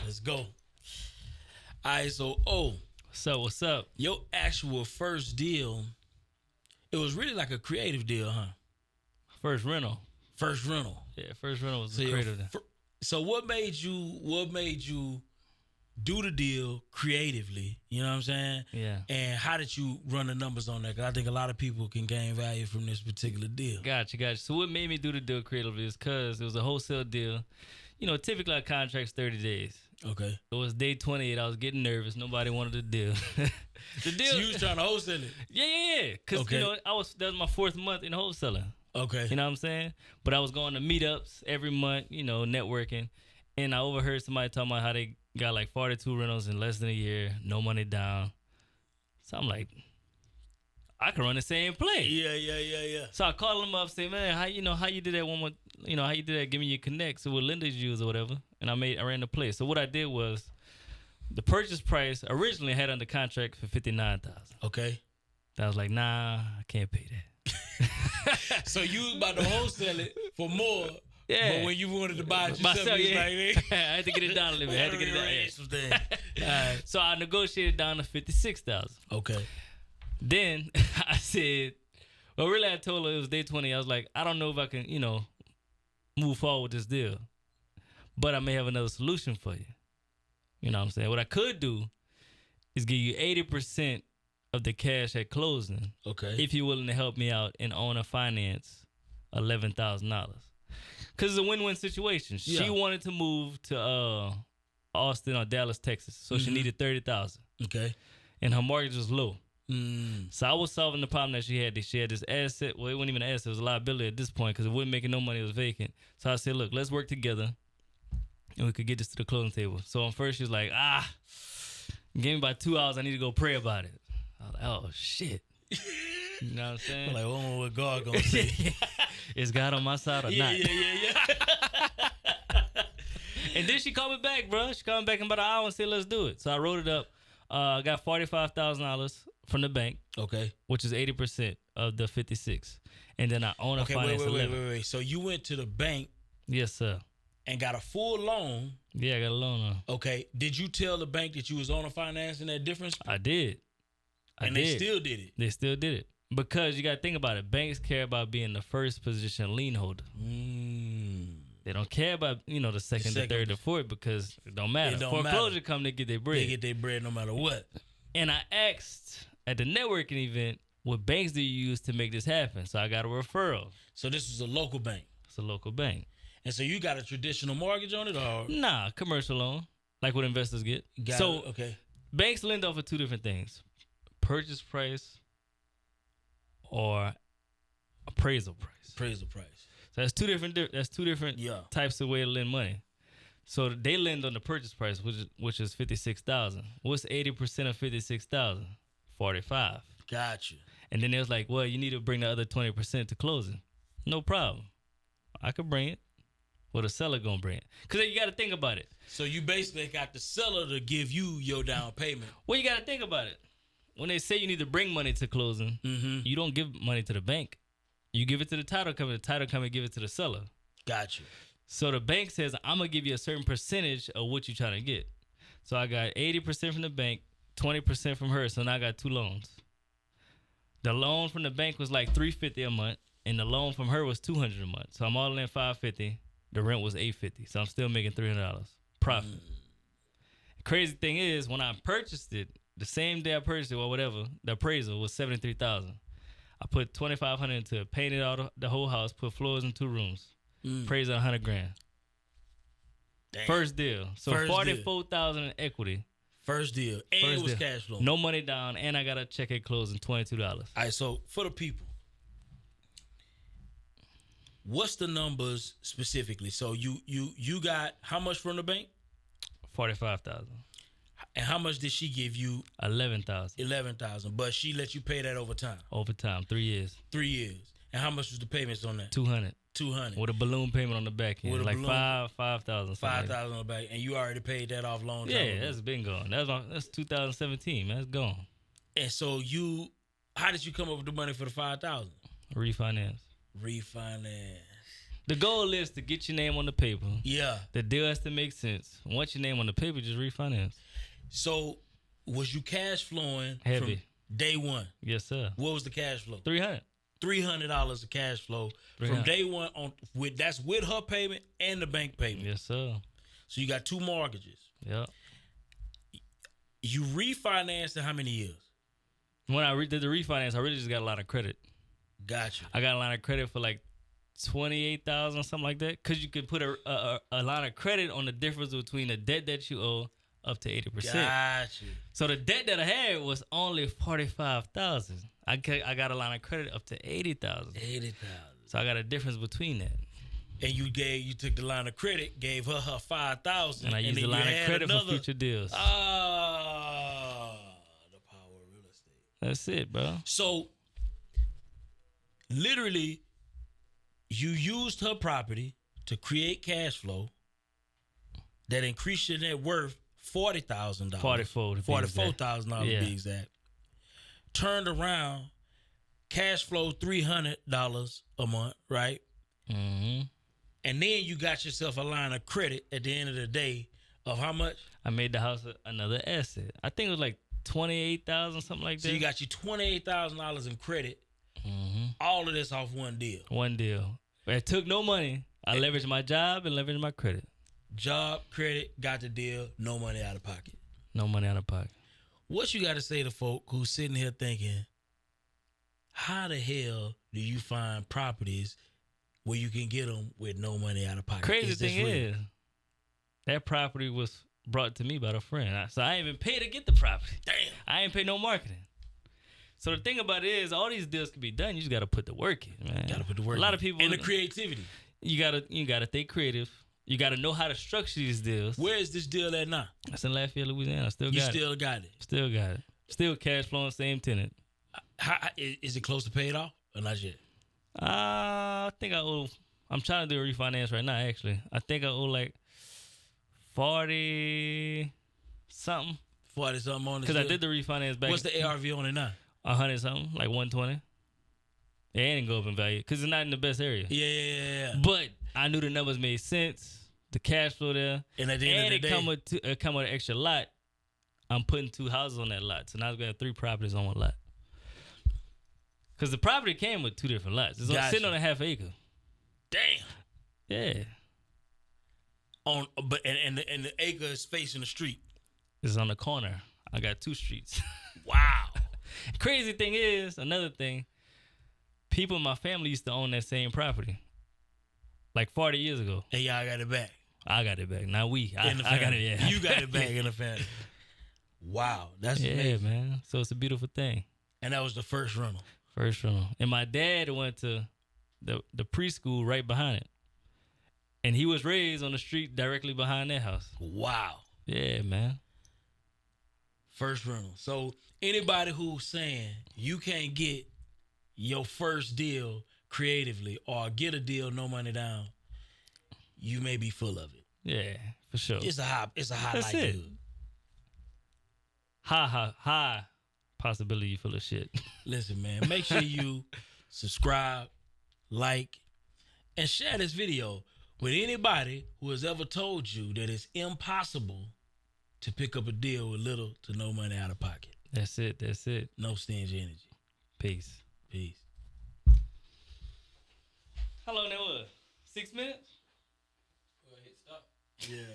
let's go. All right, so What's up? your actual first deal, it was really like a creative deal, huh? First rental. First rental. Yeah, first rental was So, creative. so what made you do the deal creatively? You know what I'm saying? Yeah. And how did you run the numbers on that? Because I think a lot of people can gain value from this particular deal. Gotcha. So what made me do the deal creatively is because it was a wholesale deal. You know, typically our contract's 30 days. Okay. It was day 28. I was getting nervous. Nobody wanted the deal. The deal. So you was trying to wholesale it? Yeah. Because, Okay. you know, that was my 4th month in wholesaling. Okay. You know what I'm saying? But I was going to meetups every month, you know, networking. And I overheard somebody talking about how they got like 42 rentals in less than a year, no money down. So I'm like, I can run the same play. Yeah. So I called them up, say, man, how you did that one more, how you did that? Give me your connect, so what lenders use or whatever. And I ran the play. So what I did was, the purchase price originally had under contract for $59,000. Okay. I was like, nah, I can't pay that. So you was about to wholesale it for more. Yeah. But when you wanted to buy it yourself, Myself, you was yeah. like, I had to get it down a little bit. All right. So I negotiated down to $56,000. Okay. Then I said, well, really, I told her it was day 20. I was like, I don't know if I can, move forward with this deal, but I may have another solution for you. You know what I'm saying? What I could do is give you 80% of the cash at closing. Okay. If you're willing to help me out and own a finance $11,000. Because it's a win-win situation. Yeah. She wanted to move to Austin or Dallas, Texas. So she needed $30,000. Okay. And her mortgage was low. Mm. So I was solving the problem that she had. She had this asset. Well, it wasn't even an asset. It was a liability at this point because it wasn't making no money. It was vacant. So I said, look, let's work together and we could get this to the closing table. So on first, she was like, give me about 2 hours. I need to go pray about it. I was like, oh, shit. You know what I'm saying? Like, what God gonna say? Is God on my side or not? Yeah. And then she called me back, bro. She called me back in about an hour and said, let's do it. So I wrote it up. I got $45,000 from the bank. Okay. Which is 80% of the 56. And then I own a finance 11. Wait. So you went to the bank Yes, sir. and got a full loan. Yeah, I got a loan on. Okay. Did you tell the bank that you was on a finance and that difference? I did. They still did it. They still did it. Because you got to think about it. Banks care about being the first position lien holder. They don't care about, the second, the third, the fourth because it don't matter. It don't Foreclosure matter. come, they get their bread. They get their bread no matter what. And I asked at the networking event, what banks do you use to make this happen? So I got a referral. So this was a local bank. It's a local bank. And so you got a traditional mortgage on it or? Nah, commercial loan, like what investors get. Okay. Banks lend off of two different things. Purchase price or appraisal price. Appraisal price. So that's two different types of way to lend money. So they lend on the purchase price, which is $56,000. What's 80% of $56,000? $45,000. Gotcha. And then they was like, well, you need to bring the other 20% to closing. No problem. I could bring it. Well, the seller gonna bring it. Because you got to think about it. So you basically got the seller to give you your down payment. Well, you got to think about it. When they say you need to bring money to closing, you don't give money to the bank. You give it to the title company. The title company give it to the seller. Gotcha. So the bank says, I'm going to give you a certain percentage of what you're trying to get. So I got 80% from the bank, 20% from her. So now I got two loans. The loan from the bank was like $350 a month, and the loan from her was $200 a month. So I'm all in $550. The rent was $850. So I'm still making $300 profit. The crazy thing is, when I purchased it, the same day I purchased it or whatever, the appraisal was $73,000. I put $2,500 into it, painted out the whole house, put floors in 2 rooms. Appraised at $100,000. Damn. First deal. So $44,000 in equity. First deal. And it was cash flow. No money down, and I got a check at closing, $22. All right, so for the people, what's the numbers specifically? So you got how much from the bank? $45,000. And how much did she give you? $11,000. $11,000. But she let you pay that over time. Over time, 3 years. 3 years. And how much was the payments on that? $200. With a balloon payment on the back end. Like $5,000. $5,000 on the back. And you already paid that off long time ago. Yeah, that's been gone. That's 2017, man. That's gone. And so how did you come up with the money for the $5,000? Refinance. The goal is to get your name on the paper. Yeah. The deal has to make sense. Once your name on the paper, just refinance. So, was you cash flowing Heavy from day one? Yes, sir. What was the cash flow? $300 of cash flow $300. from day one that's with her payment and the bank payment. Yes, sir. So you got 2 mortgages. Yep. You refinanced in how many years? When I did the refinance, I really just got a lot of credit. Gotcha. I got a line of credit for like $28,000, something like that. Because you could put a line of credit on the difference between the debt that you owe up to 80%. Gotcha. So the debt that I had was only $45,000. I got a line of credit up to $80,000. $80,000. So I got a difference between that. And you took the line of credit, gave her $5,000, And I used the line of credit for future deals. The power of real estate. That's it, bro. So, literally, you used her property to create cash flow that increased your net worth $40,000. $44,000 to be exact. Turned around, cash flow $300 a month, right? Mm-hmm. And then you got yourself a line of credit at the end of the day of how much? I made the house another asset. I think it was like $28,000, something like that. So you got you $28,000 in credit. Mm-hmm. All of this off one deal. One deal. It took no money. I leveraged my job and leveraged my credit. Job, credit, got the deal, no money out of pocket. No money out of pocket. What you got to say to folk who's sitting here thinking, how the hell do you find properties where you can get them with no money out of pocket? Crazy thing is, that property was brought to me by a friend. So I ain't even paid to get the property. Damn. I ain't paid no marketing. So the thing about it is, all these deals can be done. You just got to put the work in, man. Got to put the work in. A lot of people. And the creativity. You gotta stay creative. You got to know how to structure these deals. Where is this deal at now? That's in Lafayette, Louisiana. You still got it. Still got it. Still cash flowing, same tenant. Is it close to paid off or not yet? I think I owe. I'm trying to do a refinance right now. Actually, I think I owe like 40 something. 40 something on this. Because I did the refinance back. What's the ARV on it now? 100 something, like 120. It ain't go up in value because it's not in the best area. Yeah. But I knew the numbers made sense. The cash flow there, and at the end of the day, come with an extra lot. I'm putting 2 houses on that lot, so now I'm gonna have 3 properties on one lot. Because the property came with 2 different lots. It's sitting on a half acre. Damn. Yeah. But the acre is facing the street. It's on the corner. I got 2 streets. Wow. Crazy thing is, another thing, people in my family used to own that same property. Like 40 years ago. And y'all got it back. I got it back. Now I got it, yeah. You got it back in the family. Wow. That's amazing. Man. So it's a beautiful thing. And that was the first rental. And my dad went to the preschool right behind it. And he was raised on the street directly behind that house. Wow. Yeah, man. First rental. So anybody who's saying you can't get your first deal creatively or get a deal no money down, you may be full of it. Yeah, for sure. It's a high likelihood. High possibility you full of shit. Listen, man, make sure you subscribe, like, and share this video with anybody who has ever told you that it's impossible to pick up a deal with little to no money out of pocket. That's it. No Stingy Energy. Peace. How long that was? 6 minutes? Go ahead, stop. Yeah.